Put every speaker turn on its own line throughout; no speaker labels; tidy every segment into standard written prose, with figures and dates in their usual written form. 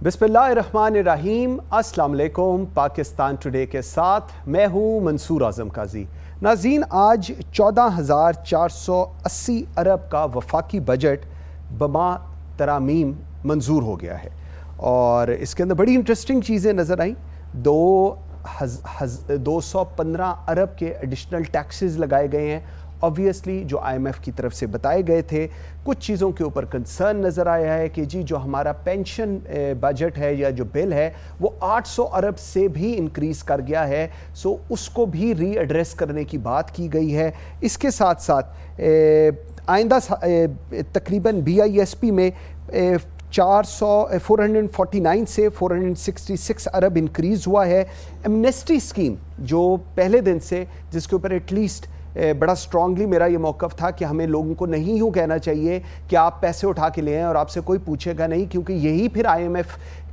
बिस्मिल्लाहिर्रहमानिर्रहीम, अस्सलाम वालेकुम। पाकिस्तान टुडे के साथ मैं हूँ मंसूर आज़म काजी। नाज़रीन, आज 14,480 अरब का वफाकी बजट बमा तरामीम मंजूर हो गया है और इसके अंदर बड़ी इंटरेस्टिंग चीज़ें नज़र आई। 215 अरब के एडिशनल टैक्सेस लगाए गए हैं। ऑब्वियसली जो IMF की तरफ से बताए गए थे, कुछ चीज़ों के ऊपर कंसर्न नज़र आया है कि जी जो हमारा पेंशन बजट है या जो बिल है वो 800 अरब से भी इंक्रीज़ कर गया है, सो उसको भी रीएड्रेस करने की बात की गई है। इसके साथ साथ आइंदा तकरीबन BISP में 449 से 466 अरब इंक्रीज़ हुआ है। एमनेस्टी स्कीम जो पहले दिन से, जिसके ऊपर एटलीस्ट बड़ा स्ट्रांगली मेरा ये मौक़िफ़ था कि हमें लोगों को नहीं यूँ कहना चाहिए कि आप पैसे उठा के ले आएँ और आपसे कोई पूछेगा नहीं, क्योंकि यही फिर IMF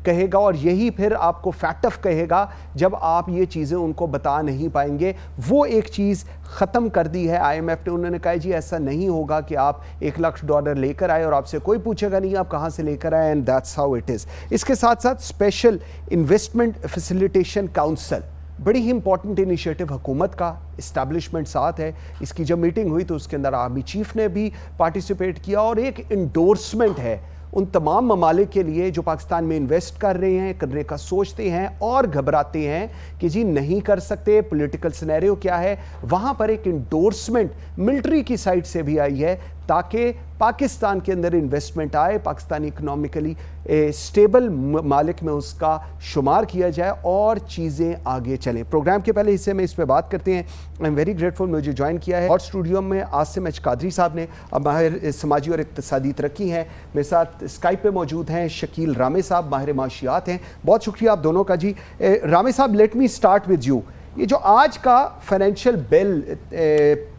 कहेगा और यही फिर आपको फैक्ट ऑफ कहेगा जब आप ये चीज़ें उनको बता नहीं पाएंगे। वो एक चीज़ ख़त्म कर दी है IMF ने। उन्होंने कहा जी ऐसा नहीं होगा कि आप $1 लाख लेकर आए और आपसे कोई पूछेगा नहीं आप कहाँ से लेकर आए, and that's how it is. इसके साथ साथ स्पेशल इन्वेस्टमेंट फैसिलिटेशन काउंसिल, बड़ी ही इंपॉर्टेंट इनिशिएटिव हुकूमत का, इस्टेब्लिशमेंट साथ है। इसकी जब मीटिंग हुई तो उसके अंदर आर्मी चीफ ने भी पार्टिसिपेट किया और एक इंडोर्समेंट है उन तमाम ममालिक के लिए जो पाकिस्तान में इन्वेस्ट कर रहे हैं, करने का सोचते हैं और घबराते हैं कि जी नहीं कर सकते, पॉलिटिकल सिनेरियो क्या है। वहाँ पर एक इंडोर्समेंट मिलिट्री की साइड से भी आई है ताकि पाकिस्तान के अंदर इन्वेस्टमेंट आए, पाकिस्तानी इकनॉमिकली स्टेबल मालिक में उसका शुमार किया जाए और चीज़ें आगे चलें। प्रोग्राम के पहले हिस्से में इस पर बात करते हैं। आई एम वेरी ग्रेटफुल, मुझे ज्वाइन किया है हॉट स्टूडियो में आसिम एच कादरी साहब ने, अब माहिर समाजी और इक्तिसादी तरक्की हैं। मेरे साथ स्काइप पे मौजूद हैं शकील रामे साहब, माहिर माशियात हैं। बहुत शुक्रिया आप दोनों का जी। रामे साहब, let me start with you. ये जो आज का फाइनेंशियल बिल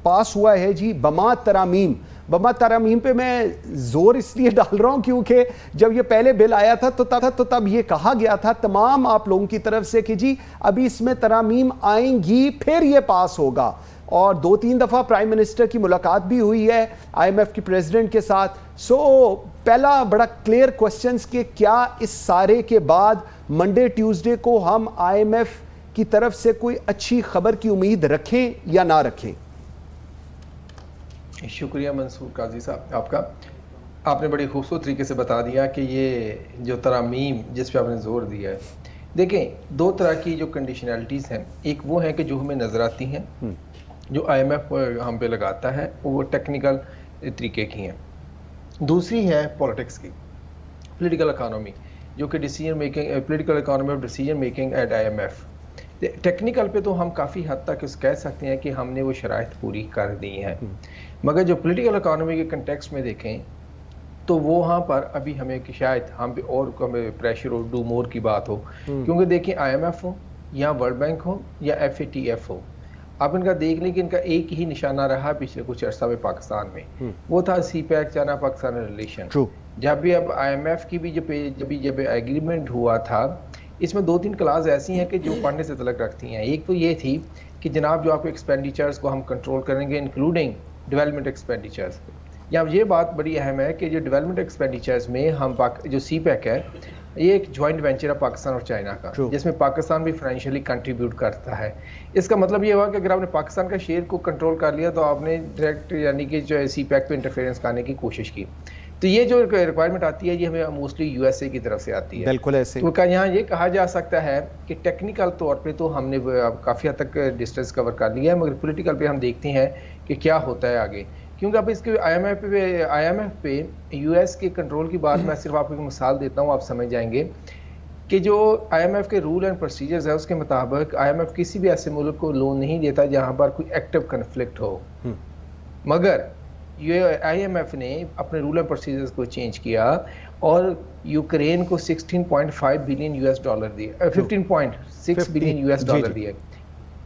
पास हुआ है जी, बमा तरामीम पे मैं जोर इसलिए डाल रहा हूँ क्योंकि जब ये पहले बिल आया था तो तब ये कहा गया था तमाम आप लोगों की तरफ से कि जी अभी इसमें तरामीम आएंगी फिर ये पास होगा, और 2-3 दफ़ा प्राइम मिनिस्टर की मुलाकात भी हुई है IMF के प्रेसिडेंट के साथ। सो पहला बड़ा क्लियर क्वेश्चन कि क्या इस सारे के बाद मंडे ट्यूसडे को हम IMF की तरफ से कोई अच्छी खबर की उम्मीद रखें या ना रखें?
शुक्रिया मंसूर काजी साहब आपका। आपने बड़ी खूबसूरत तरीके से बता दिया कि ये जो तरामीम जिस पे आपने जोर दिया है, देखें 2 तरह की जो कंडीशनैलिटीज़ हैं, एक वो है कि जो हमें नज़र आती हैं, जो IMF हम पे लगाता है वो टेक्निकल तरीके की हैं। दूसरी है पॉलिटिक्स की, पॉलिटिकल इकानमी, जो कि decision making, political economy of decision making eight IMF। Technical पे तो हम काफ़ी हद तक इस कह सकते हैं कि हमने वो शराइत पूरी कर दी हैं, मगर जो पॉलिटिकल इकानमी के कंटेक्स्ट में देखें तो वो वहाँ पर अभी हमें कि शायद हम पे और प्रेशर हो, डू मोर की बात हो। क्योंकि देखिए IMF हो या वर्ल्ड बैंक हो या FATF हो, आप इनका देख लें कि इनका एक ही निशाना रहा पिछले कुछ अर्सा में पाकिस्तान में, वो था CPEC, चाइना पाकिस्तान रिलेशन। जब भी अब IMF की भी जब एग्रीमेंट हुआ था, इसमें 2-3 क्लास ऐसी हैं कि जो पढ़ने से तलक रखती हैं। एक तो ये थी कि जनाब जो आपको एक्सपेंडिचर्स को हम कंट्रोल करेंगे इंक्लूडिंग डेवलपमेंट एक्सपेंडिचर्स। यहाँ ये बात बड़ी अहम है कि जो डेवलपमेंट एक्सपेंडिचर्स में हम जो CPEC है, ये एक जॉइंट वेंचर है पाकिस्तान और चाइना का, जिसमें पाकिस्तान भी फाइनेंशियली कंट्रीब्यूट करता है। इसका मतलब ये हुआ कि अगर आपने पाकिस्तान का शेयर को कंट्रोल कर लिया तो आपने डायरेक्ट यानी कि जो CPEC पे इंटरफेरेंस करने की कोशिश की। तो ये जो रिक्वायरमेंट आती है ये हमें मोस्टली USA की तरफ से आती है।
बिल्कुल ऐसे।
तो यहाँ ये कहा जा सकता है कि टेक्निकल तौर पे तो हमने काफ़ी हद तक डिस्टेंस कवर कर लिया है, मगर पॉलिटिकल पे हम देखते हैं कि क्या होता है आगे। क्योंकि अब इसके IMF पे US के कंट्रोल की बात, मैं सिर्फ आपको एक मिसाल देता हूँ, आप समझ जाएंगे कि जो IMF के रूल एंड प्रोसीजर्स है उसके मुताबिक IMF किसी भी ऐसे मुल्क को लोन नहीं देता जहाँ पर कोई एक्टिव कन्फ्लिक्ट हो। मगर ये IMF ने अपने रूल एंड प्रोसीजर्स को चेंज किया और यूक्रेन को $16.5 बिलियन दिए, 15.6 बिलियन US दिए।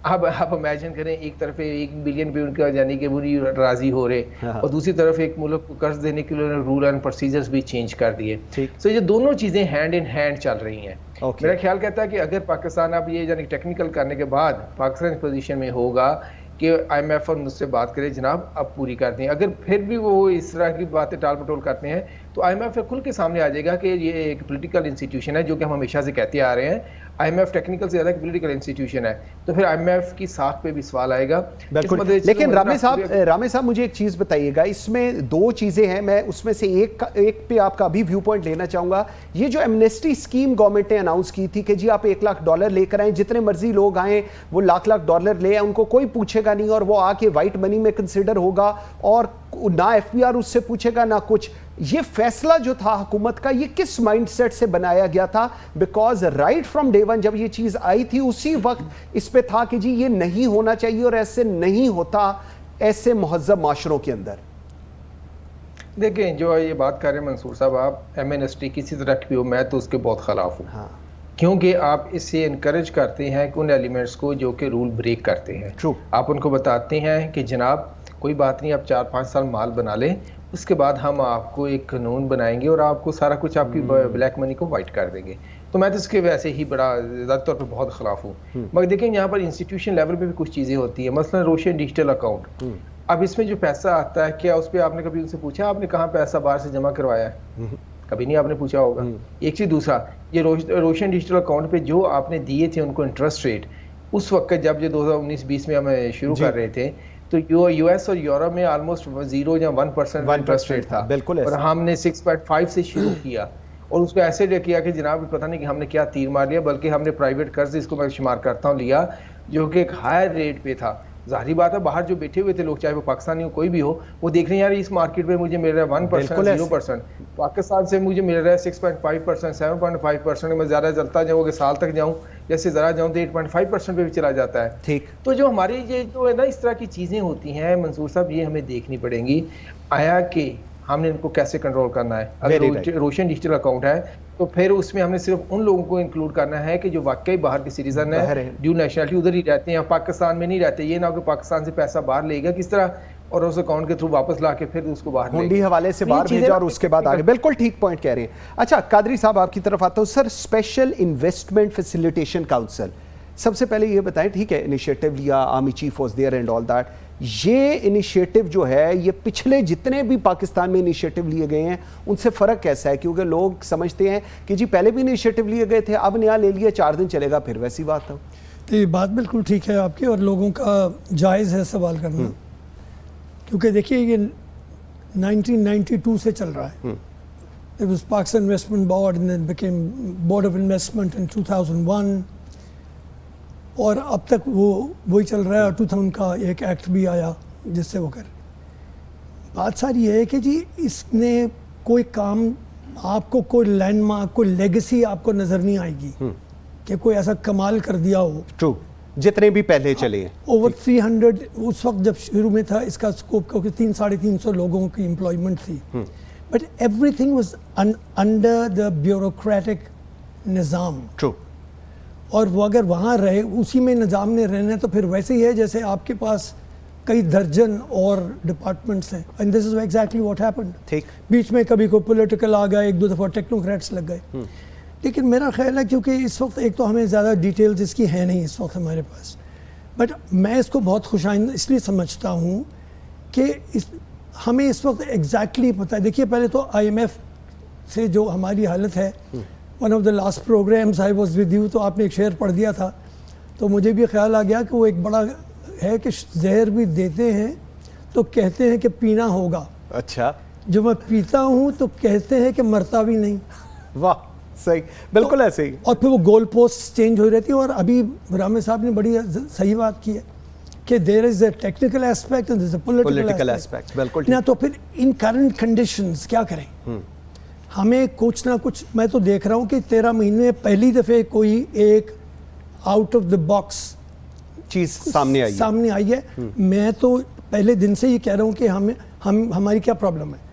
अब आप इमेजिन करें, एक तरफ 1 बिलियन पे उनका यानी कि वो राजी हो रहे और दूसरी तरफ एक मुल्क को कर्ज देने के लिए रूल एंड प्रोसीजर्स भी चेंज कर दिए। तो ये दोनों चीज़ें हैंड इन हैंड चल रही हैं। मेरा ख्याल कहता है कि अगर पाकिस्तान अब ये यानी टेक्निकल करने के बाद पाकिस्तान पोजीशन में होगा कि IMF और मुझसे बात करें जनाब अब पूरी करते हैं, अगर फिर भी वो इस तरह की बातें टाल मटोल करते हैं तो तो IMF फिर खुल के सामने आ जाएगा कि ये एक पॉलिटिकल इंस्टीट्यूशन है, जो कि हम हमेशा से कहते आ रहे हैं। IMF टेक्निकल से ज़्यादा पॉलिटिकल इंस्टीट्यूशन है, तो फिर IMF की साख पे भी सवाल आएगा।
बिल्कुल। लेकिन रामे साहब मुझे एक चीज़ बताइएगा, इसमें दो चीज़ें हैं, मैं उसमें से एक पे आपका अभी व्यू पॉइंट लेना चाहूँगा। ये जो एमनेस्टी स्कीम गवर्नमेंट ने अनाउंस की थी कि जी आप $1 लाख लेकर आएँ, जितने मर्जी लोग आएँ वो लाख $1 ले आए, उनको कोई पूछेगा नहीं और वो आके वाइट मनी में कंसिडर होगा और ना FBR उससे पूछेगा ना कुछ। ये फैसला जो था हुकूमत का, ये किस माइंडसेट से बनाया गया था? Because right from day one जब ये चीज आई थी उसी वक्त इस पे था कि जी ये नहीं होना चाहिए और ऐसे नहीं होता ऐसे मुहज़्ज़ब माशरों के अंदर।
देखें, जो ये बात कर रहे हैं मंसूर साहब, आप एमनेस्टी किसी तरह की हो, मैं तो उसके बहुत खिलाफ हूँ। हाँ। क्योंकि आप इससे इनकरेज करते हैं कि उन एलिमेंट्स को जो कि रूल ब्रेक करते हैं। True. आप उनको बताते हैं कि जनाब कोई बात नहीं, आप 4-5 साल माल बना लें, उसके बाद हम आपको एक कानून बनाएंगे और आपको सारा कुछ आपकी ब्लैक मनी को वाइट कर देंगे। तो मैं तो इसके वैसे ही बड़ा ज़्यादा तौर पे बहुत खिलाफ हूँ। मगर देखें, यहाँ पर इंस्टीट्यूशन लेवल पे भी कुछ चीज़ें होती है, मसलन रोशन डिजिटल अकाउंट। अब इसमें जो पैसा आता है, क्या उस पर आपने कभी उनसे पूछा आपने कहाँ पैसा बाहर से जमा करवाया है? कभी नहीं आपने पूछा होगा। एक चीज़। दूसरा, ये रोशन डिजिटल अकाउंट पे जो आपने दिए थे उनको इंटरेस्ट रेट, उस वक्त जब ये 2019-20 में हम शुरू कर रहे थे, तो US और यूरोप में ऑलमोस्ट 0 या 1% इंटरेस्ट रेट था। बिल्कुल। और हमने 6.5 से शुरू किया और उसको ऐसे किया कि जनाब पता नहीं कि हमने क्या तीर मार लिया, बल्कि हमने प्राइवेट कर्ज, इसको मैं शुमार करता हूँ, लिया, जो कि एक हायर रेट पे था। जाहिर बात है, बाहर जो बैठे हुए थे लोग, चाहे वो पाकिस्तानी हो कोई भी हो, वो देख रहे हैं यार इस मार्केट में मुझे मिल रहा है 1%, 0%, पाकिस्तान से मुझे मिल रहा है 6.5%, 7.5%, मैं ज़्यादा चलता जाऊँगा, साल तक जाऊँ, जैसे ज़रा जाऊँ तो 8.5% पे भी चला जाता है। ठीक। तो जो हमारी ये जो है ना इस तरह की चीज़ें होती हैं मंसूर साहब, ये हमें देखनी पड़ेंगी, आया कि हमने इनको कैसे कंट्रोल करना है। अगर रोशन डिजिटल अकाउंट है तो फिर उसमें हमने सिर्फ उन लोगों को इंक्लूड करना है कि जो वाकई बाहर के सिटीजन है, ड्यू नेशनलिटी उधर ही रहते हैं, पाकिस्तान में नहीं रहते। ये ना कि पाकिस्तान से पैसा बाहर लेगा किस तरह और उस अकाउंट के थ्रू वापस ला के फिर उसको बाहर हुंडी हवाले से बाहर भेजा और उसके बाद आगे। बिल्कुल ठीक पॉइंट कह रहे हैं। अच्छा कादरी साहब, आपकी तरफ आता हूँ। Sir, special investment facilitation council, सबसे पहले ये बताएं, ठीक है इनिशिएटिव लिया, army chief was there and all that, ये इनिशिएटिव जो है ये पिछले जितने भी पाकिस्तान में इनिशिएटिव लिए गए हैं उनसे फ़र्क कैसा है? क्योंकि लोग समझते हैं कि जी पहले भी इनिशिएटिव लिए गए थे, अब नया ले लिया, 4 दिन चलेगा, फिर वैसी बात है।
तो ये बात बिल्कुल ठीक है आपकी और लोगों का जायज़ है सवाल करना, क्योंकि देखिए ये 1992 से चल रहा है। It was Pakistan Investment Board and then became Board of Investment in 2001 और अब तक वो वही चल रहा है। और 2000 का एक एक्ट भी आया जिससे वो कर। बात सारी है कि जी इसने कोई काम आपको, कोई लैंडमार्क, कोई लेगेसी आपको नज़र नहीं आएगी कि कोई ऐसा कमाल कर दिया हो।
ट्रू, जितने भी पहले चले हैं।
ओवर 300 उस वक्त जब शुरू में था इसका स्कोप, क्योंकि 300-350 लोगों की एम्प्लॉयमेंट थी, but everything was under the bureaucratic Nizam.
True.
और वो अगर वहाँ रहे, उसी में निज़ाम ने रहना, तो फिर वैसे ही है जैसे आपके पास कई दर्जन और डिपार्टमेंट्स हैं। And this is exactly what happened.
ठीक।
बीच में कभी कोई पॉलिटिकल आ गया, 1-2 दफ़ा टेक्नोक्रेट्स लग गए। लेकिन मेरा ख्याल है क्योंकि इस वक्त एक तो हमें ज़्यादा डिटेल्स इसकी है नहीं इस वक्त हमारे पास, बट मैं इसको बहुत खुशाइंद इसलिए समझता हूँ कि हमें इस वक्त एग्जैक्टली पता है। देखिए पहले तो IMF से जो हमारी हालत है, one of the last programmes I was with you, तो आपने एक शेयर पढ़ दिया था, तो मुझे भी ख्याल आ गया कि वो एक बड़ा है कि जहर भी देते हैं तो कहते हैं कि पीना होगा।
अच्छा।
जो मैं पीता हूँ तो कहते हैं कि मरता भी नहीं।
वाह, सही, बिल्कुल
तो,
ऐसे ही।
और फिर वो गोल पोस्ट चेंज हो रहती है। और अभी रामे साहब ने बड़ी सही बात की है कि there is a technical aspect and there is a political aspect.
बिल्कुल
ना, तो फिर इन करंट कंडीशंस क्या करें? हमें कुछ ना कुछ, मैं तो देख रहा हूँ कि 13 महीने में पहली दफ़े कोई एक आउट ऑफ द बॉक्स
चीज़ सामने आई है।
मैं तो पहले दिन से ही कह रहा हूँ कि हमारी क्या प्रॉब्लम है।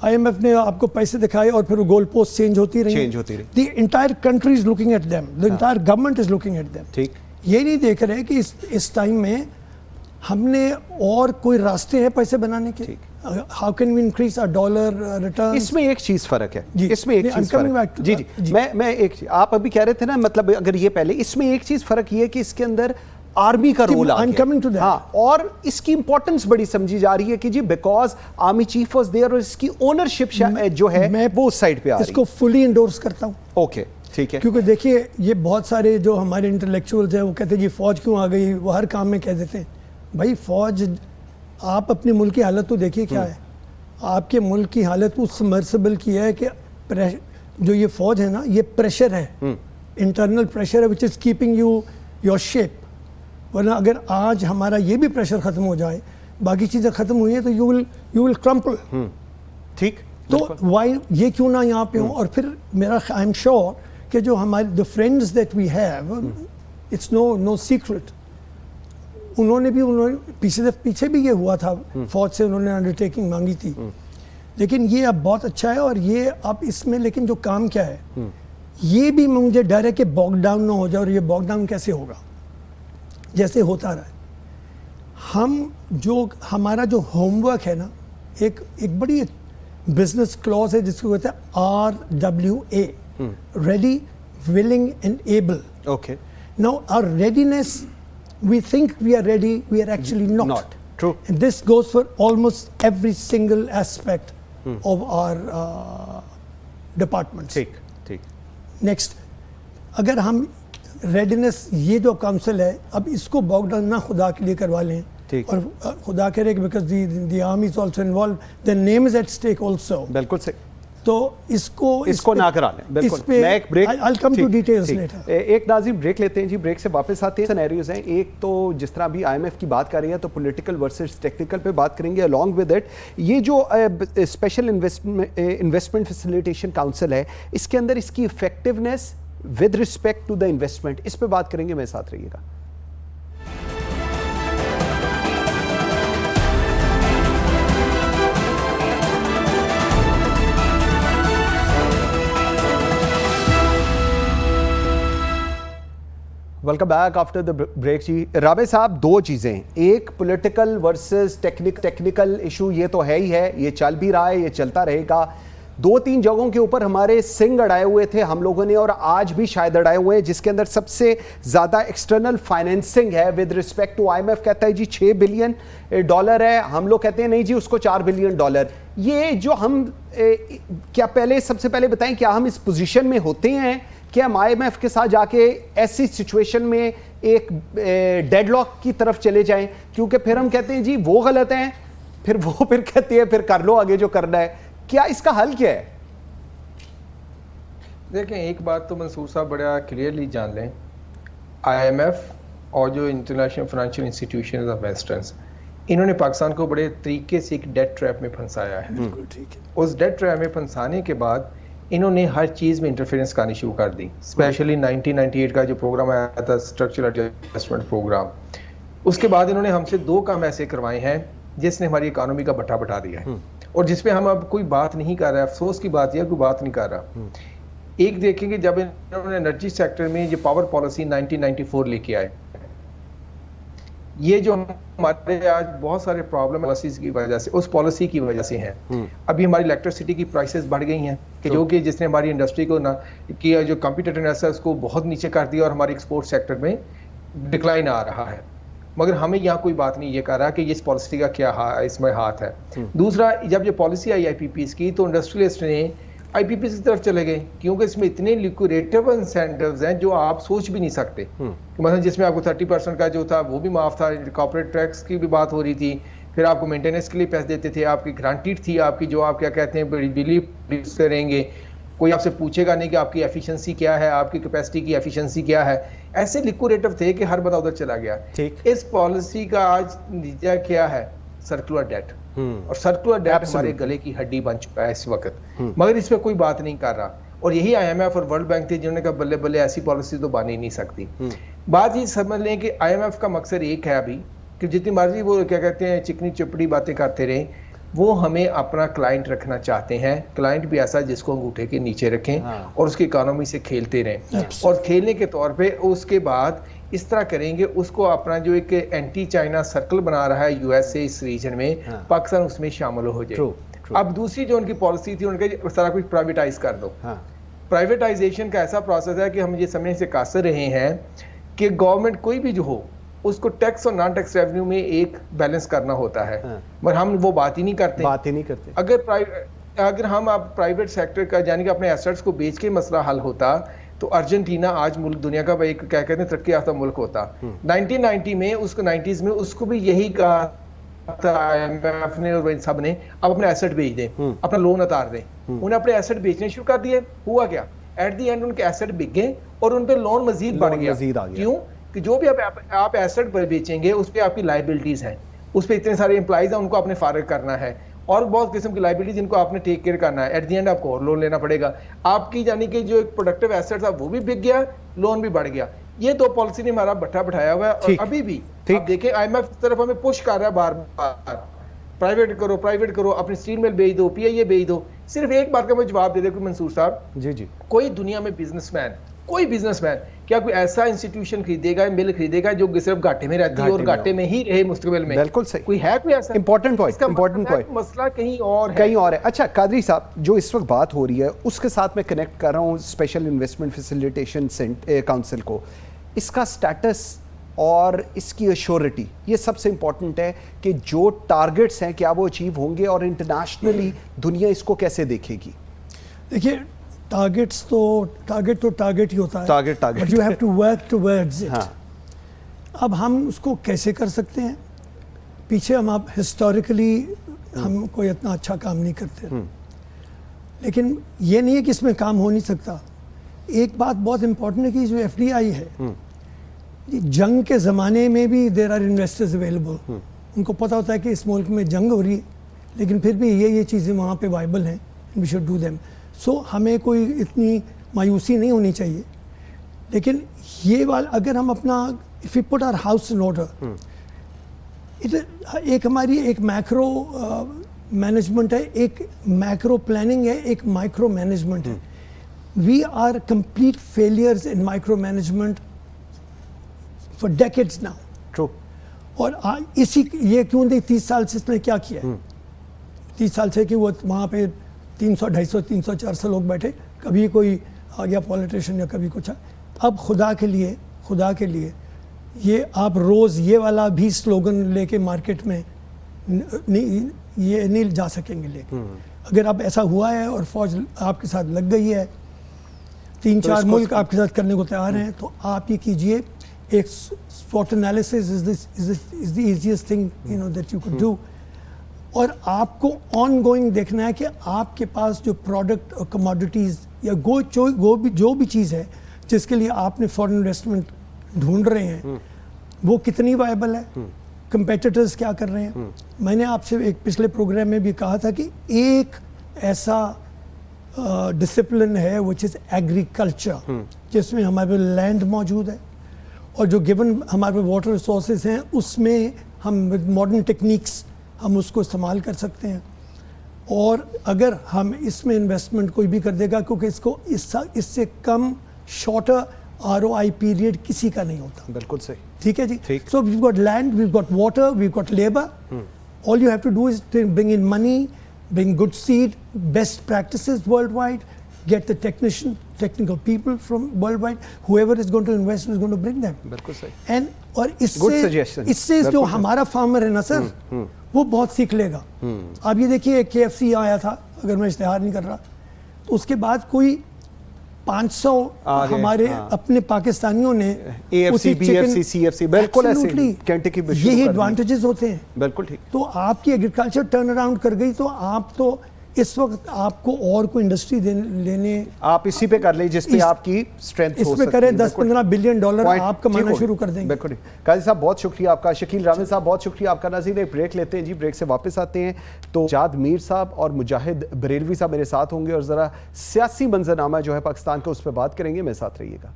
IMF ने आपको पैसे दिखाए और फिर वो गोल पोस्ट चेंज होती रही। The entire country is looking at them, the entire government is looking at them.
ठीक।
ये नहीं देख रहे कि इस टाइम में हमने और कोई रास्ते हैं पैसे बनाने के। How can we increase our dollar return?
इसमें एक चीज फर्क है, इसमें एक चीज फर्क। जी। मैं एक, आप अभी कह रहे थे ना, मतलब अगर ये पहले, इसमें एक चीज फर्क ये है कि इसके अंदर आर्मी का रोल आ
I'm
गया।
coming to that.
हाँ, और इसकी इंपॉर्टेंस बड़ी समझी जा रही है कि जी because army chief was there और इसकी ओनरशिप जो है
मैं
वो उस साइड पे आ रही
इसको फुली इंडोर्स करता हूँ।
है। ओके, ठीक है।
क्योंकि देखिए ये बहुत सारे जो हमारे इंटेलेक्चुअल्स हैं वो कहते हैं जी फौज क्यों आ गई, वो हर काम में कह देते हैं। भाई फौज, आप अपने मुल्क की हालत तो देखिए क्या है। आपके मुल्क की हालत उस सबमर्सिबल की है कि जो ये फौज है ना, ये प्रेशर है, इंटरनल प्रेशर है which is keeping you your shape. वरना अगर आज हमारा ये भी प्रेशर ख़त्म हो जाए, बाकी चीज़ें ख़त्म हुई हैं, तो यू विल क्रम्पल।
ठीक,
तो वाई ये क्यों ना यहाँ पे हो। और फिर मेरा आई एम श्योर कि जो हमारे the friends that we have, it's no secret, उन्होंने पीछे भी ये हुआ था, फौज से उन्होंने अंडरटेकिंग मांगी थी। लेकिन ये अब बहुत अच्छा है। और ये अब इसमें लेकिन जो काम क्या है, ये भी मुझे डर है कि बॉग डाउन ना हो जाए। और ये बॉग डाउन कैसे होगा, जैसे होता रहा है। हमारा जो होमवर्क है ना, एक बड़ी बिजनेस क्लॉज है जिसको कहते हैं RWA, ready, willing and able.
Okay,
now our readiness, we think we are ready, we are actually not.
Not. True.
And this goes for almost every single aspect of our departments.
ठीक।
Next, अगर हम readiness, ये जो council है, अब इसको bog down ना खुदा के लिए करवा लें,
ठीक।
और खुदा कह रहे कि because the army is also involve, the name is at stake also.
बिल्कुल सही।
तो इसको
ना करा लें। बिल्कुल। मैं एक break,
I'll come to details later.
एक नाज़रीन ब्रेक लेते हैं जी। ब्रेक से वापस आते हैं। सिनेरियोज हैं, एक तो जिस तरह अभी IMF की बात कर रही है, तो पॉलिटिकल वर्सेस टेक्निकल पे बात करेंगे। अलॉन्ग विद इट ये जो स्पेशल इन्वेस्टमेंट फैसिलिटेशन काउंसिल है, इसके अंदर इसकी effectiveness with respect to the investment, इस पे बात करेंगे। मेरे साथ रहिएगा। Welcome back after the break जी। राबे साहब, दो चीज़ें, एक पॉलिटिकल वर्सेस टेक्निकल इशू, ये तो है ही है, ये चल भी रहा है, ये चलता रहेगा। 2-3 जगहों के ऊपर हमारे सिंग अड़ाए हुए थे हम लोगों ने, और आज भी शायद अड़ाए हुए हैं, जिसके अंदर सबसे ज़्यादा एक्सटर्नल फाइनेंसिंग है विद रिस्पेक्ट टू IMF कहता है जी $6 बिलियन है, हम लोग कहते हैं नहीं जी उसको $4 बिलियन। ये जो हम क्या पहले सबसे पहले बताएं, क्या हम इस पोजीशन में होते हैं कि हम IMF के साथ जाके ऐसी सिचुएशन में एक डेडलॉक की तरफ चले जाएं? क्योंकि फिर हम कहते हैं जी वो गलत हैं, फिर वो फिर कहते हैं फिर कर लो आगे जो करना है। क्या इसका हल क्या है?
देखें, एक बात तो मंसूर साहब बड़ा क्लियरली जान लें, IMF और जो international financial institution of westerns, इन्होंने पाकिस्तान को बड़े तरीके से एक डेट ट्रैप में फंसाया है।
बिल्कुल ठीक है।
उस डेट ट्रैप में फंसाने के बाद इन्होंने हर चीज़ में इंटरफेरेंस करनी शुरू कर दी। स्पेशली 1998 का जो प्रोग्राम आया था, स्ट्रक्चरल एडजस्टमेंट प्रोग्राम, उसके बाद इन्होंने हमसे 2 काम ऐसे करवाए हैं जिसने हमारी इकोनॉमी का बट्टा बटा दिया है, और जिसपे हम अब कोई बात नहीं कर रहा है। अफसोस की बात यह कोई बात नहीं कर रहा। एक देखेंगे, जब इन्होंने एनर्जी सेक्टर में ये पावर पॉलिसी 1994 लेके आए, ये जो हमारे आज बहुत सारे प्रॉब्लम पॉलिसीज की वजह से, उस पॉलिसी की वजह से हैं। अभी हमारी इलेक्ट्रिसिटी की प्राइसेस बढ़ गई हैं कि जो कि जिसने हमारी इंडस्ट्री को ना कि जो कॉम्पिटिटिवनेस है उसको बहुत नीचे कर दिया, और हमारे एक्सपोर्ट सेक्टर में डिक्लाइन आ रहा है। मगर हमें यहाँ कोई बात नहीं ये कर रहा कि इस पॉलिसी का क्या इसमें हाथ है। दूसरा, जब ये पॉलिसी आई IPPs की, तो इंडस्ट्रियलिस्ट ने IPPs की तरफ चले गए, क्योंकि इसमें इतने लिक्विडेटिव इंसेंटिव्स हैं जो आप सोच भी नहीं सकते। मतलब जिसमें आपको 30% का जो था वो भी माफ था, कॉर्पोरेट टैक्स की भी बात हो रही थी, फिर आपको मेंटेनेंस के लिए पैसे देते थे, आपकी गारंटीड थी, आपकी जो आप क्या कहते हैं बिजली प्रोड्यूस करेंगे, कोई आपसे पूछेगा नहीं कि आपकी एफिशिएंसी क्या है, आपकी कैपेसिटी की एफिशिएंसी क्या है। ऐसे लिक्विडेटिव थे कि हर बंदा उधर चला गया। इस पॉलिसी का आज नतीजा क्या है? सर्कुलर डेट, और सर्कुलर डेट हमारे गले की हड्डी बन चुका है इस वक्त, मगर इस पर कोई बात नहीं कर रहा। और यही IMF और वर्ल्ड बैंक थे जिन्होंने कहा बल्ले बल्ले ऐसी पॉलिसी तो बन ही नहीं सकती। बात ये समझ लें कि IMF का मकसद एक है अभी कि जितनी मर्जी वो क्या कहते हैं चिकनी चपड़ी बातें करते रहे, वो हमें अपना क्लाइंट रखना चाहते हैं। क्लाइंट भी ऐसा जिसको अंगूठे के नीचे रखें और उसकी इकोनॉमी से खेलते रहें, और खेलने के तौर पे उसके बाद इस तरह करेंगे, उसको अपना जो एक एंटी चाइना सर्कल बना रहा है USA इस रीजन में, पाकिस्तान उसमें शामिल हो जाए। अब दूसरी जो उनकी पॉलिसी थी, उनका सारा कुछ प्राइवेटाइज कर दो। प्राइवेटाइजेशन का ऐसा प्रोसेस है कि हम ये समझने से कासर रहे हैं कि गवर्नमेंट कोई भी जो हो उसको टैक्स और नॉन टैक्स रेवेन्यू में एक बैलेंस करना होता है।
हाँ।
मगर हम वो बात ही नहीं करते। अगर हम आप प्राइवेट सेक्टर का यानी कि अपने एसेट्स को बेच के मसला हल होता तो अर्जेंटीना आज मुल्क दुनिया का एक क्या कहते हैं तरक्की याफ्ता मुल्क होता। 1990 में उसको 90s में उसको भी यही कहा था IMF ने और सब ने, अब अपने एसेट बेच दें, अपना लोन उतार दें। उन्हें अपने एसेट बेचने शुरू कर दिए। हुआ क्या, एट दी एंड उनके एसेट बिक गए और उन पे लोन मजीद बढ़ गया। क्यों कि जो भी आप एसेट बेचेंगे उस पर आपकी लाइबिलिटीज हैं, उस पर इतने सारे एम्प्लॉइज हैं, उनको आपने फारग करना है और बहुत किस्म की लाइबिलिटीज जिनको आपने टेक केयर करना है। एट दी एंड आपको और लोन लेना पड़ेगा। आपकी यानी कि जो एक प्रोडक्टिव एसेट था वो भी बिक गया, लोन भी बढ़ गया। ये दो पॉलिसी ने हमारा बट्टा बिठाया हुआ है और अभी भी आप देखें IMF की तरफ हमें पुश कर रहा है बार बार, प्राइवेट करो, अपनी स्टील मिल बेच दो, PIA बेच दो। सिर्फ एक बात का मुझे जवाब दे दे कोई मंसूर साहब,
जी
कोई दुनिया में कोई बिजनेसमैन क्या कोई ऐसा इंस्टीट्यूशन खरीदेगा, मिल खरीदेगा जो सिर्फ घाटे में रहती है और घाटे में ही रहे मुस्तकबिल में?
बिल्कुल सही।
कोई ऐसा
इंपॉर्टेंट पॉइंट
मसला कहीं और है।
अच्छा कादरी साहब, जो इस वक्त बात हो रही है उसके साथ मैं कनेक्ट कर रहा हूँ स्पेशल इन्वेस्टमेंट फैसिलिटेशन काउंसिल को। इसका स्टेटस और इसकी अश्योरिटी ये सबसे इंपॉर्टेंट है कि जो टारगेट्स हैं क्या वो अचीव होंगे और इंटरनेशनली दुनिया इसको कैसे देखेगी?
देखिए टारगेट ही होता है, but you have to work towards it. अब हम उसको कैसे कर सकते हैं? पीछे हम आप हिस्टोरिकली हम कोई इतना अच्छा काम नहीं करते, लेकिन ये नहीं है कि इसमें काम हो नहीं सकता। एक बात बहुत इंपॉर्टेंट है कि जो FDI है, जंग के ज़माने में भी देयर आर इन्वेस्टर्स अवेलेबल। उनको पता होता है कि इस मुल्क में जंग हो रही है, लेकिन फिर भी ये चीज़ें वहाँ पे वाइबल हैं, वी शुड डू देम। सो हमें कोई इतनी मायूसी नहीं होनी चाहिए। लेकिन ये वाला अगर हम अपना if you put our house in order, एक हमारी एक मैक्रो मैनेजमेंट है, एक मैक्रो प्लानिंग है, एक माइक्रो मैनेजमेंट है। We are complete failures in micro management for decades now.
True.
और इसी ये क्यों नहीं, 30 साल से इसने क्या किया है? 30 साल से कि वो वहाँ पे 300, 250, 300, 400 लोग बैठे, कभी कोई आ गया पॉलिटिशियन या कभी कुछ। अब खुदा के लिए ये आप रोज़ ये वाला भी स्लोगन लेके मार्केट में ये नहीं जा सकेंगे। लेकिन अगर अब ऐसा हुआ है और फौज आपके साथ लग गई है, 3-4 मुल्क आपके साथ करने को तैयार हैं, तो आप ये कीजिए। एक SWOT analysis is the easiest thing you know that you could do. और आपको ऑन गोइंग देखना है कि आपके पास जो प्रोडक्ट और कमोडिटीज़ या जो भी चीज़ है जिसके लिए आपने फॉरेन इन्वेस्टमेंट ढूंढ रहे हैं, वो कितनी वायबल है, कंपेटिटर्स क्या कर रहे हैं। मैंने आपसे एक पिछले प्रोग्राम में भी कहा था कि एक ऐसा डिसिप्लिन है विच इज़ एग्रीकल्चर, जिसमें हमारे लैंड मौजूद है और जो गिवन हमारे वाटर रिसोर्सेज हैं उसमें हम विद मॉडर्न टेक्निक्स हम उसको इस्तेमाल कर सकते हैं। और अगर हम इसमें इन्वेस्टमेंट कोई भी कर देगा, क्योंकि इससे कम शॉर्टर ROI पीरियड किसी का नहीं होता।
बिल्कुल सही।
ठीक है जी। So we got land, we got water, we got labour, all you have to do is to bring in money, bring good seed, best practices world wide, get the technical people from worldwide, whoever is going to invest is going to bring them.
बिल्कुल सही।
And और इससे जो हमारा farmer है ना sir, वो बहुत सीख लेगा। अब ये देखिए KFC आया था, अगर मैं इश्तेहार नहीं कर रहा, तो उसके बाद कोई 500 हमारे अपने पाकिस्तानियों ने
AFC, BFC, CFC, बिल्कुल ऐसे
यही एडवांटेजेस होते हैं।
बिल्कुल ठीक।
तो आपकी एग्रीकल्चर टर्न अराउंड कर गई, तो आप तो इस वक्त आपको और कोई इंडस्ट्री लेने
आप इसी पे कर ले जिस पे आपकी स्ट्रेंथ हो सकती है।
इसमें करें 10-15 बिलियन डॉलर आप कमाना शुरू कर देंगे।
बिल्कुल। काजी साहब बहुत शुक्रिया आपका, शकील रामिल साहब बहुत शुक्रिया आपका। नाज़रीन एक ब्रेक लेते हैं जी, ब्रेक से वापस आते हैं तो जाद मीर साहब और मुजाहिद बरेलवी साहब मेरे साथ होंगे और ज़रा सियासी मंजरनामा जो है पाकिस्तान का उस पर बात करेंगे। मेरे साथ रहिएगा।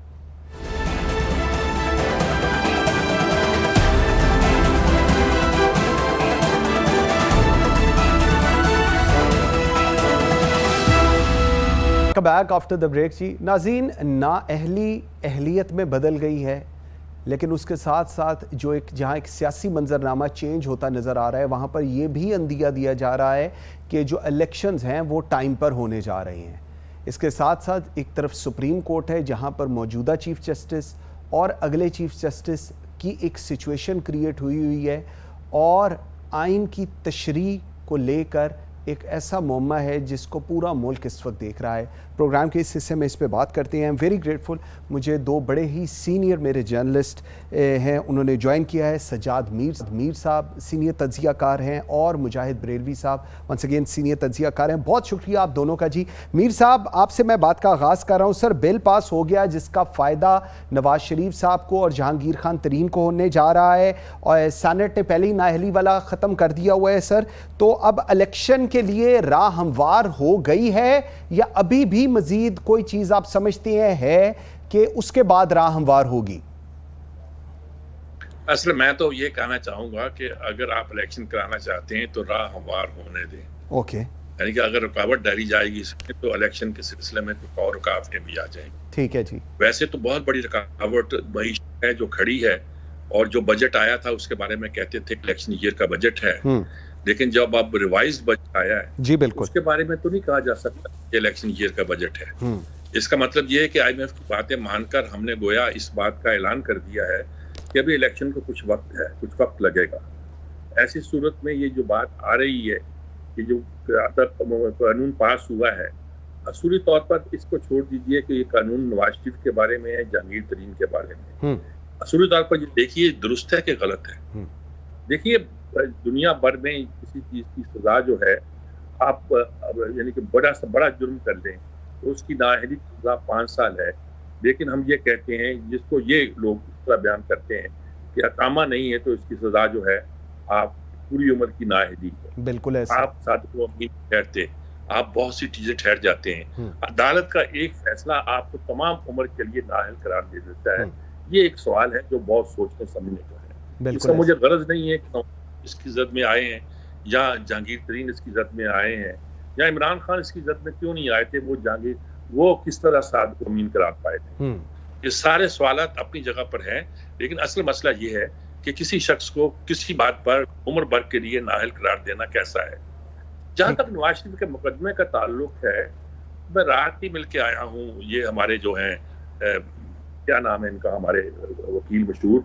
बैक आफ्टर द ब्रेक जी। नाज़रीन अहलियत में बदल गई है, लेकिन उसके साथ साथ जो जहाँ एक सियासी मंजरनामा चेंज होता नज़र आ रहा है, वहाँ पर यह भी अंदिया दिया जा रहा है कि जो इलेक्शंस हैं वो टाइम पर होने जा रहे हैं। इसके साथ साथ एक तरफ सुप्रीम कोर्ट है जहाँ पर मौजूदा चीफ जस्टिस और अगले चीफ जस्टिस की एक सिचुएशन क्रिएट हुई है और आइन की तशरीह को लेकर एक ऐसा मुअम्मा है जिसको पूरा मुल्क इस वक्त देख रहा है। प्रोग्राम के इस हिस्से में इस पे बात करते हैं। आई एम वेरी ग्रेटफुल, मुझे दो बड़े ही सीनियर मेरे जर्नलिस्ट हैं, उन्होंने ज्वाइन किया है। सजाद मीर साहब सीनियर तज्ज़ियाकार हैं और मुजाहिद बरेलवी साहब वंस अगेन सीनियर तज्ज़ियाकार हैं। बहुत शुक्रिया आप दोनों का जी। मीर साहब, आपसे मैं बात का आगाज़ कर रहा हूँ। सर, बिल पास हो गया जिसका फ़ायदा नवाज शरीफ साहब को और जहांगीर खान तरीन को होने जा रहा है और सेनेट ने पहले ही नाअहली वाला ख़त्म कर दिया हुआ है। सर, तो अब इलेक्शन के लिए राह हमवार हो गई है या अभी भी मजीद कोई चीज आप समझते हैं है कि उसके बाद राह हमवार होगी?
असल मैं तो ये कहना चाहूंगा कि अगर आप इलेक्शन कराना चाहते हैं तो राह हमवार होने दें।
ओके,
यानी कि अगर रुकावट डाली जाएगी इसमें तो इलेक्शन के सिलसिले में कुछ और रुकावटें भी आ जाएंगी।
ठीक है जी।
वैसे तो बहुत बड़ी रुकावट मईशत है जो खड़ी है, और जो बजट आया था उसके बारे में कहते थे इलेक्शन ईयर का बजट है, लेकिन जब अब रिवाइज बजट आया है
जी बिल्कुल,
उसके बारे में तो नहीं कहा जा सकता कि इलेक्शन ईयर का बजट है। इसका मतलब ये है कि IMF की बातें मानकर हमने गोया इस बात का ऐलान कर दिया है कि अभी इलेक्शन को कुछ वक्त है, कुछ वक्त लगेगा। ऐसी सूरत में ये जो बात आ रही है कि जो कानून पास हुआ है, असूली तौर पर इसको छोड़ दीजिए कि ये कानून नवाज शरीफ के बारे में है, जहांगीर तरीन के बारे में। असूली तौर पर ये देखिए दुरुस्त है कि गलत है। देखिए दुनिया भर में किसी चीज की सजा जो है, आप यानी कि बड़ा से बड़ा जुर्म कर लें तो उसकी नाअहली की सजा 5 साल है, लेकिन हम ये कहते हैं, जिसको ये लोग इस तरह बयान करते हैं कि अकामा नहीं है तो इसकी सजा जो है आप पूरी उम्र की नाअहली है।
बिल्कुल ऐसा।
आप सादको अमीन ठहरते, आप बहुत सी चीजें ठहर जाते हैं, अदालत का एक फैसला आपको तमाम उम्र के लिए नाअहल करार दे देता है। ये एक सवाल है जो बहुत सोचने समझने का है। इसका मुझे गरज नहीं है कि इसकी जद में आए हैं या जहांगीर तरीन इसकी जद में आए हैं या इमरान खान इसकी जद में क्यों नहीं आए थे, वो किस तरह साद को अमीन करार पाए थे। ये सारे सवालात अपनी जगह पर हैं, लेकिन असल मसला ये है कि किसी शख्स को किसी बात पर उम्र भर के लिए नाअहल करार देना कैसा है। जहां तक नवाज शरीफ के मुकदमे का ताल्लुक है, मैं रात ही मिल के आया हूँ, ये हमारे जो हैं क्या नाम है इनका, हमारे वकील मशहूर,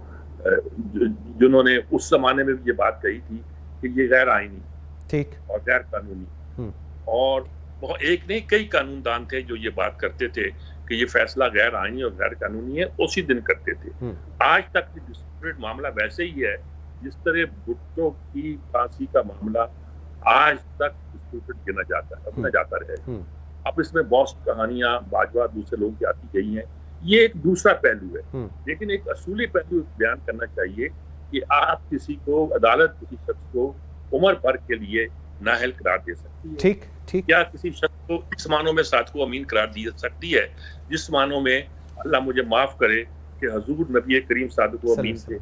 जिन्होंने उस जमाने में भी ये बात कही थी कि ये गैर आईनी
ठीक और
गैर कानूनी, और एक नहीं कई कानूनदान थे जो ये बात करते थे कि ये फैसला गैर आईनी और गैर कानूनी है, उसी दिन करते थे। आज तक डिस्प्यूटेड मामला वैसे ही है जिस तरह भुट्टो की फांसी का मामला आज तक डिस्प्यूटेड गिना जाता रहेगा। अब इसमें बहुत कहानियां बाजवा दूसरे लोगों की आती गई हैं, ये एक दूसरा पहलू है, लेकिन एक असूली पहलू बयान करना चाहिए कि आप किसी को, अदालत किसी शख्स को उम्र भर के लिए नाअहल करार दे सकती है।
ठीक ठीक।
क्या किसी शख्स को इस मानों में साद को अमीन करार दी सकती है जिस मानों में, अल्लाह मुझे माफ करे, कि हजूर नबी करीम साद को अमीन थे।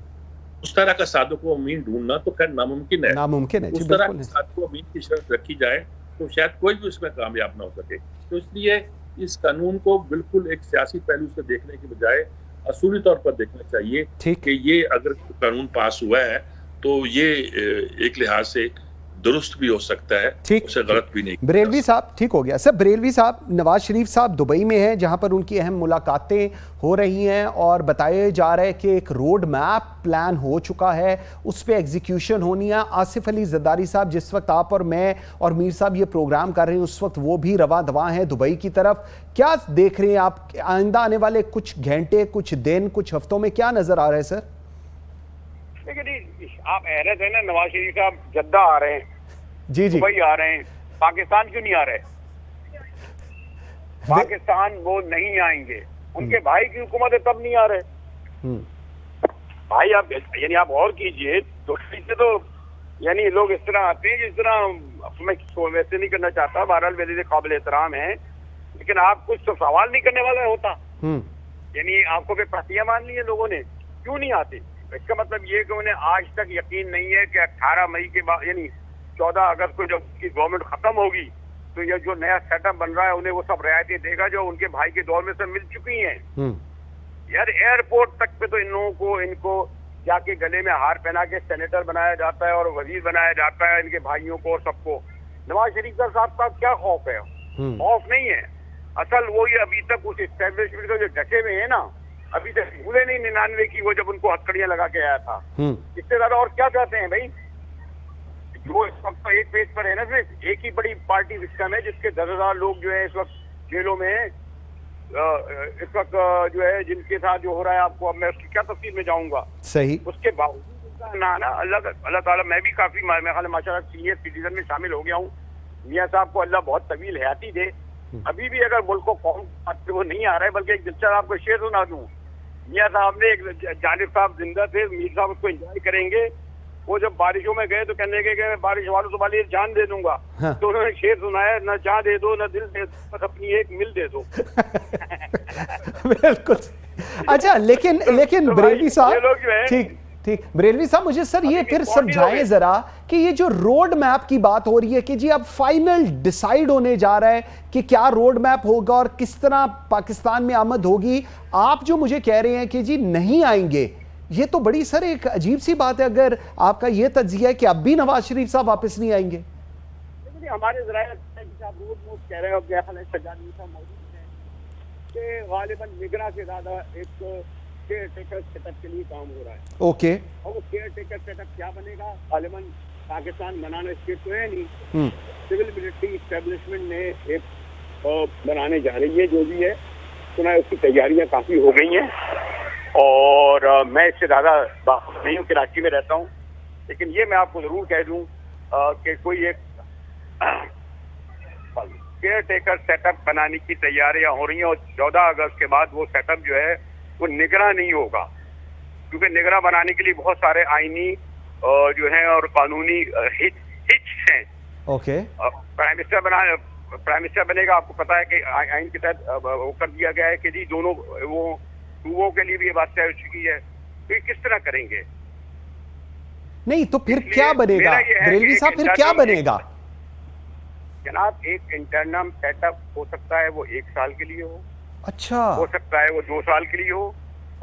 उस तरह का साद को अमीन ढूंढना तो खैर नामुमकिन है। उस तरह के साद को अमीन की शर्त रखी जाए तो शायद कोई भी उसमें कामयाब ना हो सके। तो इसलिए इस कानून को बिल्कुल एक सियासी पहलू से देखने के बजाय असूली तौर पर देखना चाहिए कि ये अगर कानून पास हुआ है तो ये एक लिहाज से दुरुस्त भी हो सकता है, ठीक, उसे गलत भी नहीं।
बरेलवी साहब, ठीक हो गया। सर बरेलवी साहब, नवाज शरीफ साहब दुबई में हैं जहां पर उनकी अहम मुलाकातें हो रही हैं और बताया जा रहा है कि एक रोड मैप प्लान हो चुका है, उस पर एग्जीक्यूशन होनी है। आसिफ अली जरदारी साहब, जिस वक्त आप और मैं और मीर साहब ये प्रोग्राम कर रहे हैं उस वक्त वो भी रवा दवा हैं दुबई की तरफ। क्या देख रहे हैं आप आइंदा आने वाले कुछ घंटे, कुछ दिन, कुछ हफ्तों में क्या नजर आ रहा है? सर
देखिए, आप हैरत है ना, नवाज शरीफ साहब जद्दा आ रहे हैं,
जी जी,
दुबई आ रहे हैं, पाकिस्तान क्यों नहीं आ रहे? पाकिस्तान वो नहीं आएंगे, उनके भाई की हुकूमत है तब नहीं आ रहे। भाई आप यानी आप और कीजिए तो यानी लोग इस तरह आते हैं जिस तरह, मैं वैसे नहीं करना चाहता, बहरहाल मेरे लिए काबिल एहतराम है, लेकिन आप कुछ तो सवाल नहीं करने वाला होता। यानी आपको भी प्रतियां मान ली है लोगों ने, क्यों नहीं आते? इसका मतलब ये कि उन्हें आज तक यकीन नहीं है कि 18 मई के बाद यानी 14 अगस्त को जब की गवर्नमेंट खत्म होगी तो ये जो नया सेटअप बन रहा है उन्हें वो सब रियायतें देगा जो उनके भाई के दौर में से मिल चुकी हैं। यार एयरपोर्ट तक पे तो इन लोगों को, इनको जाके गले में हार पहना के सेनेटर बनाया जाता है और वजीर बनाया जाता है, इनके भाइयों को और सबको। नवाज शरीफ साहब का क्या खौफ है? खौफ नहीं है, असल वो ये अभी तक उस एस्टेब्लिशमेंट को जो ढके हुए है ना, अभी तक भूले नहीं 99 की, वो जब उनको हथकड़ियां लगा के आया था। इससे ज्यादा और क्या चाहते हैं भाई? जो इस वक्त तो एक पेज पर है ना, सिर्फ एक ही बड़ी पार्टी सिस्टम है जिसके 10,000 लोग जो है इस वक्त जेलों में हैं। इस वक्त जो है जिनके साथ जो हो रहा है, आपको अब मैं उसकी क्या तफसील में जाऊंगा।
सही।
उसके बावजूद उनका ना अल्लाह ताला, मैं भी काफी माशाल्लाह सीनियर सिटीजन में शामिल हो गया हूँ। मियाँ साहब को अल्लाह बहुत तवील हयाती दे। अभी भी अगर मुल्क को कौम वो नहीं आ रहा है, बल्कि एक दिलचस्प आपको शेर सुना दूं। मियाँ साहब ने, एक जानिब साहब जिंदा थे, मीर साहब उसको एंजॉय करेंगे। वो जब बारिशों में गए तो कहने लगे कि मैं बारिश वालों से वाली जान दे दूंगा। हाँ। तो उन्होंने शेर सुनाया, न जान दे दो न दिल दे दो, बस अपनी एक मिल दे दो।
बिल्कुल। अच्छा, लेकिन बरेलवी साहब, ठीक ठीक, बरेलवी साहब मुझे सर ये फिर समझाएं जरा कि ये जो रोड मैप की बात हो रही है कि जी अब फाइनल डिसाइड होने जा रहा है कि क्या रोड मैप होगा और किस तरह पाकिस्तान में आमद होगी। आप जो मुझे कह रहे हैं कि जी नहीं आएंगे, ये तो बड़ी सर एक अजीब सी बात है अगर आपका ये तज्जिया है कि अब भी नवाज शरीफ साहब वापस नहीं आएंगे।
हमारे जराये साहब रोज कह रहे हो कि सजाद साहब मौजूद हैं कि गालिबन निगरां से ज्यादा एक केयर टेकर सेटअप के लिए काम हो रहा है।
ओके।
और वो केयर टेकर सेटअप क्या बनेगा? गालिबन पाकिस्तान बनाना स्टेट तो है नहीं, सिविल मिलिट्री एस्टेब्लिशमेंट ने एक बनाने जा रही है। जो भी है सुना है, उसकी तैयारियां काफी हो गई हैं। और मैं इससे ज्यादा नहीं हूँ, कराची में रहता हूँ, लेकिन ये मैं आपको जरूर कह दूं कि कोई एक केयर टेकर सेटअप बनाने की तैयारियां हो रही हैं। और 14 अगस्त के बाद वो सेटअप जो है वो निगरां नहीं होगा, क्योंकि निगरां बनाने के लिए बहुत सारे आईनी जो है और कानूनी हिच हैं।
ओके।
प्राइम मिनिस्टर बनेगा। आपको पता है कि आइन के तहत वो कर दिया गया है कि जी दोनों वो सूबों के लिए भी ये बात तय हो चुकी है। तो ये किस तरह करेंगे?
नहीं तो फिर क्या बनेगा बरेलवी साहब, फिर क्या बनेगा?
जनाब, एक इंटरनल सेटअप हो सकता है वो 1 साल के लिए हो,
अच्छा
हो सकता है वो 2 साल के लिए हो,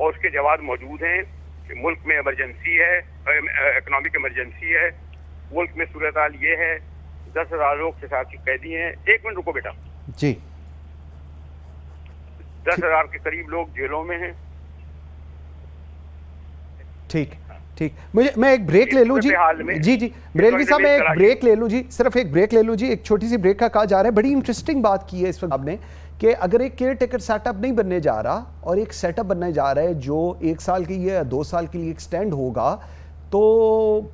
और उसके जवाब मौजूद हैं कि मुल्क में इमरजेंसी है, इकोनॉमिक इमरजेंसी है, मुल्क में सूरत हाल ये है, 10,000 लोग सियासी कैदी हैं। 1 मिनट रुको बेटा
जी।
10,000 के करीब लोग जेलों में हैं।
ठीक ठीक, मैं एक ब्रेक ले लूं जी। जी जी बरेलवी साहब, मैं एक ब्रेक ले लूं जी, सिर्फ एक ब्रेक ले लूं जी। एक छोटी सी ब्रेक का कहा जा रहा है। बड़ी इंटरेस्टिंग बात की है इस वक्त आपने कि अगर एक केयर टेकर सेटअप नहीं बनने जा रहा और एक सेटअप बनने जा रहा है जो 1 साल के लिए या 2 साल के लिए एक्सटेंड होगा, तो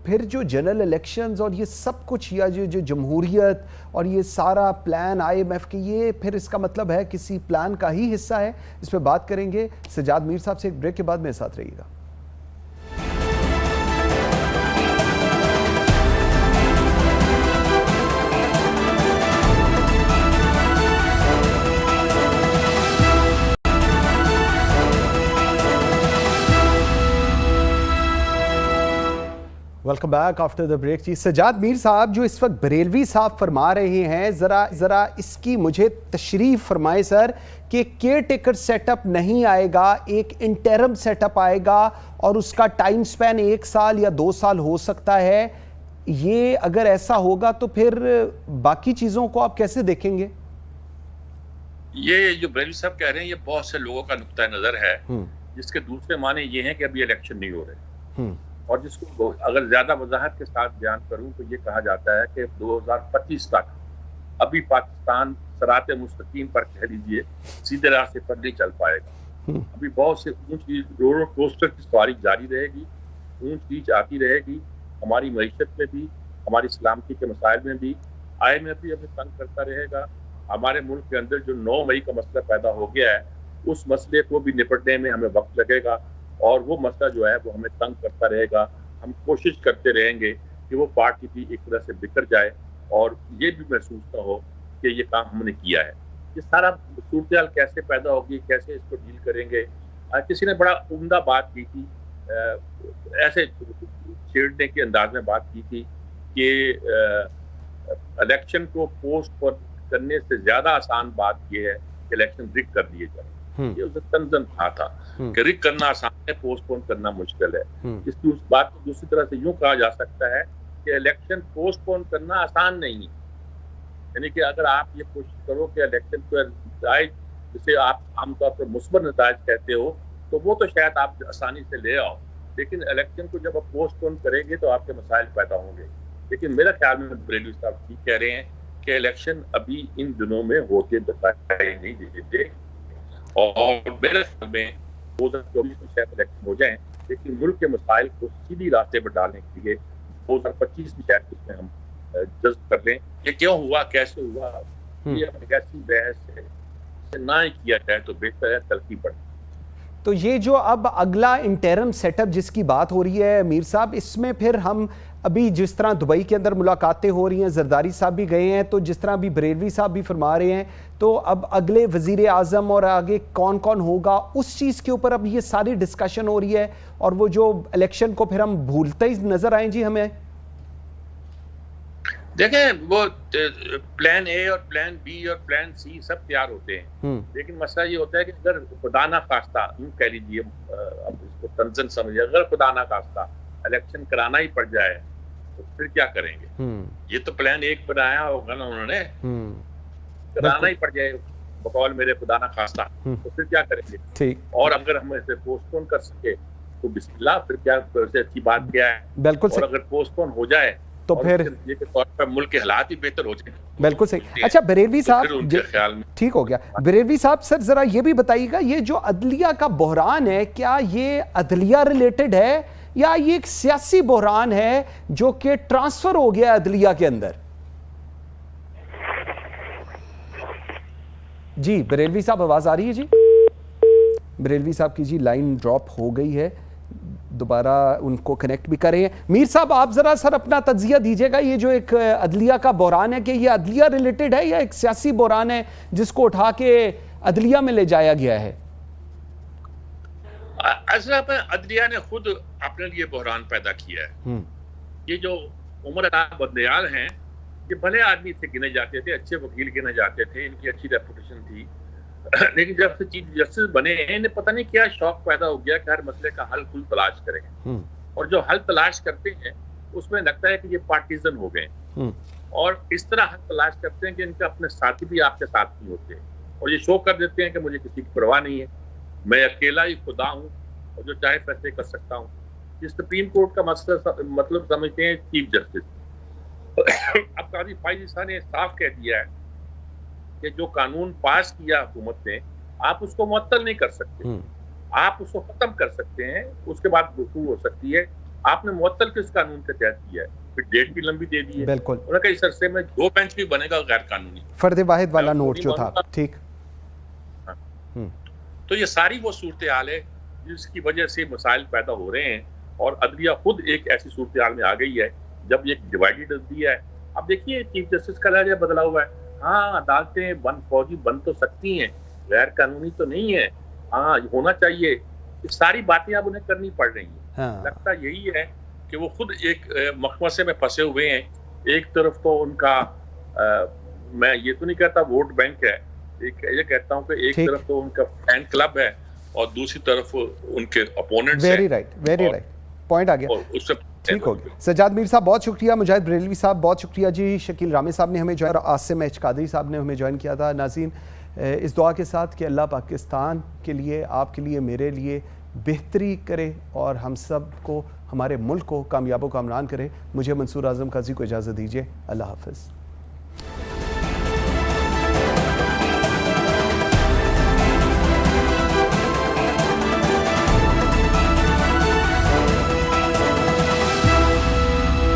फिर जो जनरल इलेक्शंस और ये सब कुछ या जो जमहूरियत और ये सारा प्लान IMF के, ये फिर इसका मतलब है किसी प्लान का ही हिस्सा है। इस पर बात करेंगे सजाद मीर साहब से एक ब्रेक के बाद। मेरे साथ रहिएगा। Welcome back after the break जी। सजाद मीर साहब, जो इस वक्त बरेलवी साहब फरमा रहे हैं, ज़रा इसकी मुझे तशरीफ फरमाए सर कि केयर टेकर सेटअप नहीं आएगा, एक इंटरम सेटअप आएगा और उसका टाइम स्पैन 1 साल या 2 साल हो सकता है। ये अगर ऐसा होगा तो फिर बाकी चीज़ों को आप कैसे देखेंगे?
ये जो बरेलवी साहब कह रहे हैं, ये बहुत से लोगों का नुक्ता नज़र है, जिसके दूसरे माने ये हैं कि अभी इलेक्शन नहीं हो रहे। और जिसको अगर ज्यादा वजाहत के साथ बयान करूं तो ये कहा जाता है कि 2025 तक अभी पाकिस्तान सराते मुस्तकीम पर कह लीजिए सीधे रास्ते पर नहीं चल पाएगा। अभी बहुत से ऊंच रोलर कोस्टर की सवारी जारी रहेगी, ऊंच नीच आती रहेगी, हमारी मईशत में भी, हमारी सलामती के मसाइल में भी। IMF भी हमें तंग करता रहेगा। हमारे मुल्क के अंदर जो 9 मई का मसला पैदा हो गया है, उस मसले को भी निपटने में हमें वक्त लगेगा और वो मसला जो है वो हमें तंग करता रहेगा। हम कोशिश करते रहेंगे कि वो पार्टी भी एक तरह से बिखर जाए और ये भी महसूस हो कि ये काम हमने किया है। ये सारा सूरत कैसे पैदा होगी, कैसे इसको डील करेंगे। किसी ने बड़ा उम्दा बात की थी, ऐसे छेड़ने के अंदाज में बात की थी कि इलेक्शन को पोस्टपोन करने से ज्यादा आसान बात यह है कि इलेक्शन रिग कर दिए जाए। ये उसे तंजन था कि रिग करना आसान है, पोस्टपोन करना मुश्किल है। इसकी उस बात को दूसरी तरह से यूं कहा जा सकता है कि इलेक्शन पोस्टपोन करना आसान नहीं है। यानी कि अगर आप ये कोशिश करो कि इलेक्शन को नताइज, जिसे आप आमतौर पर मुस्बत नताइज कहते हो, तो वो तो शायद आप आसानी से ले आओ, लेकिन इलेक्शन को जब आप पोस्टपोन करेंगे तो आपके मसाइल पैदा होंगे। लेकिन मेरा ख्याल में बरेलवी साहब ठीक कह रहे हैं कि इलेक्शन अभी इन दिनों में होते दिखाई नहीं देते, और मेरे ख्याल में 2024 में शायद इलेक्शन हो जाए, लेकिन मुल्क के मसाइल को सीधी रास्ते पर डालने के लिए 2025 में शायद इसमें हम जज्ब कर लें। ये क्यों हुआ, कैसे हुआ, ये ऐसी बहस है ना ही किया जाए तो बेहतर है, तरक्की बढ़े।
तो ये जो अब अगला इंटरम सेटअप जिसकी बात हो रही है मीर साहब, इसमें फिर हम अभी जिस तरह दुबई के अंदर मुलाकातें हो रही हैं, जरदारी साहब भी गए हैं, तो जिस तरह अभी बरेलवी साहब भी फरमा रहे हैं, तो अब अगले वजीर आज़म और आगे कौन कौन होगा उस चीज़ के ऊपर अब ये सारी डिस्कशन हो रही है, और वो जो इलेक्शन को फिर हम भूलते ही नजर आए जी हमें।
देखें, वो प्लान ए और प्लान बी और प्लान सी सब तैयार होते हैं, लेकिन मसला ये होता है कि अगर खुदा ना खास्ता, यूं कह लीजिए, अब इसको तंजन समझिए, अगर खुदा ना खास्ता इलेक्शन कराना ही पड़ जाए तो फिर क्या करेंगे? ये तो प्लान एक बनाया होगा ना उन्होंने, कराना ही पड़ जाए बकौल मेरे खुदा ना खास्ता, तो फिर क्या करेंगे? ठीक। और अगर हम इसे पोस्टपोन कर सके तो बिस्मिल्लाह, फिर क्या, अच्छी बात क्या है? बिल्कुल। और अगर पोस्टपोन हो जाए तो फिर ये के तौर पर मुल्क के हालात ही बेहतर हो जाए।
बिल्कुल सही। अच्छा बरेलवी साहब, ठीक हो गया। बरेलवी साहब, सर जरा ये भी बताइएगा, ये जो अदलिया का बहरान है, क्या ये अदलिया रिलेटेड है या ये एक सियासी बहरान है जो कि ट्रांसफर हो गया अदलिया के अंदर? जी बरेलवी साहब, आवाज आ रही है जी? बरेलवी साहब की जी लाइन ड्रॉप हो गई है, दोबारा उनको कनेक्ट भी करें। मीर साहब, आप जरा सर अपना तज्जिया दीजिएगा, ये जो एक अदलिया का बहरान है, कि ये अदलिया रिलेटेड है या एक सियासी बहरान है जिसको उठा के अदलिया में ले जाया गया है?
असल में अदलिया ने खुद अपने लिए बहरान पैदा किया है। ये जो उमर अता बंदयाल हैं, ये भले आदमी से गिने जाते थे, अच्छे वकील गिने जाते थे, इनकी अच्छी रेपुटेशन थी, लेकिन जब से चीफ जस्टिस बने हैं, इन्हें पता नहीं क्या शौक पैदा हो गया कि हर मसले का हल खुद तलाश करें, और जो हल तलाश करते हैं उसमें लगता है कि ये पार्टीजन हो गए, और इस तरह हल तलाश करते हैं कि इनके अपने साथी भी आपके साथ नहीं होते, और ये शो कर देते हैं कि मुझे किसी की परवाह नहीं है, मैं अकेला ही खुदा हूँ और जो चाहे फैसले कर सकता हूँ। ये सुप्रीम कोर्ट का मसला मतलब समझते हैं चीफ जस्टिस। अब काजी फाइज ईसा ने साफ कह दिया है कि जो कानून पास किया हुकूमत ने, आप उसको मुअत्तल नहीं कर सकते, आप उसको खत्म कर सकते हैं, उसके बाद गुफ्तगू हो सकती है। आपने मुअत्तल किस कानून के तहत किया है? फिर डेट भी लंबी दे दी है। बिल्कुल। उन्होंने कहा इस अरसे में 2 बेंच भी बनेगा गैर कानूनी। फर्द वाहिद वाला नोट जो था, ठीक। तो ये सारी वो सूरत हाल है जिसकी वजह से मसाइल पैदा हो रहे हैं, और अदलिया खुद एक ऐसी सूरत हाल में आ गई है जब ये डिवाइडेड अदलिया है। अब देखिए, चीफ जस्टिस का लहजा बदला हुआ है। हाँ, अदालतें फौजी बन तो सकती हैं, गैर कानूनी तो नहीं है, हाँ होना चाहिए, ये सारी बातें अब उन्हें करनी पड़ रही हैं। हाँ। लगता यही है कि वो खुद एक मखमसे में फंसे हुए हैं। एक तरफ तो उनका मैं ये तो नहीं कहता वोट बैंक है, ये कहता हूँ कि एक तरफ तो उनका फैन क्लब है और दूसरी तरफ उनके अपोनेंट्स हैं। वेरी राइट, पॉइंट आ गया, उससे ठीक हो गया। सज्जाद मीर साहब बहुत शुक्रिया, मुजाहिद बरेलवी साहब बहुत शुक्रिया जी, शकील रामे साहब ने हमें ज्वाइन, आसिम एच कादरी साहब ने हमें ज्वाइन किया था। नाज़रीन, इस दुआ के साथ कि अल्लाह पाकिस्तान के लिए, आपके लिए, मेरे लिए बेहतरी करे और हम सब को, हमारे मुल्क को कामयाबो कामरान करे। मुझे मंसूर आज़म काजी को इजाज़त दीजिए। अल्लाह हाफ़िज़।